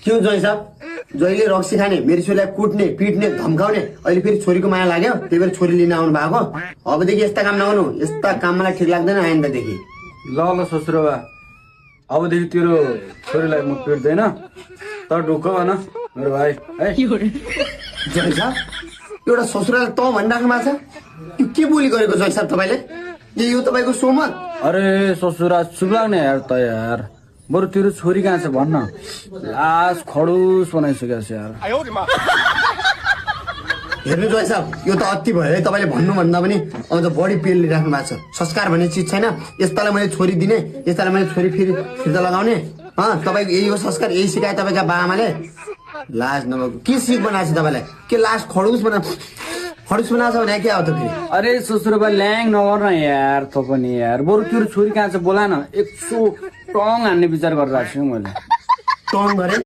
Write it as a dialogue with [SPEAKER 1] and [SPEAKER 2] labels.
[SPEAKER 1] क्यों जोइ साहब जहिले रक्सी खाने मेरो छोरीलाई कुट्ने पिट्ने धम्काउने अहिले फेरि छोरीको माया लाग्यो त्यही भएर छोरी लिन आउनु भएको अबदेखि यस्ता काम नगर्नु यस्ता काम मलाई ठिक लाग्दैन आइन्दादेखि
[SPEAKER 2] ल ल ससुराबा अबदेखि तेरो छोरीलाई म पिट्दैन तर ढुक्क भन मेरो भाइ है
[SPEAKER 1] जोइ साहब एउटा ससुराले त भनिराख्नु भएको छ यो के बोली गरेको जोइ साहब तपाईँले यो तपाईँको सोमत
[SPEAKER 2] अरे ससुरा चुप लाग्ने यार त यार बरु तेरो छोरी कहाँ छ भन्न लास खडुस बनाइसकेको छ यार
[SPEAKER 1] हेर्नु जोइ साहब यो त अति भयो है तपाईँले भन्नुभन्दा पनि अझ बढी पेल लिइराख्नु भएको छ संस्कार भन्ने चिज छैन यस्तालाई मैले छोरी दिने यस्तालाई मैले छोरी फेरि फिर्ता लगाउने तपाईँको यही हो संस्कार यही सिकाए तपाईँका बाआमाले लाज नभएको के सिक बनाएको छ तपाईँलाई के लास खडुस बनाएको छ भने के हो त फेरि
[SPEAKER 2] अरे ससुराबा ल्याङ नगर न यार त पनि यार बरु तेरो छोरी कहाँ छ बोला न 100 टङ हान्ने विचार गरिरहेको छु मैले
[SPEAKER 1] टङ गरे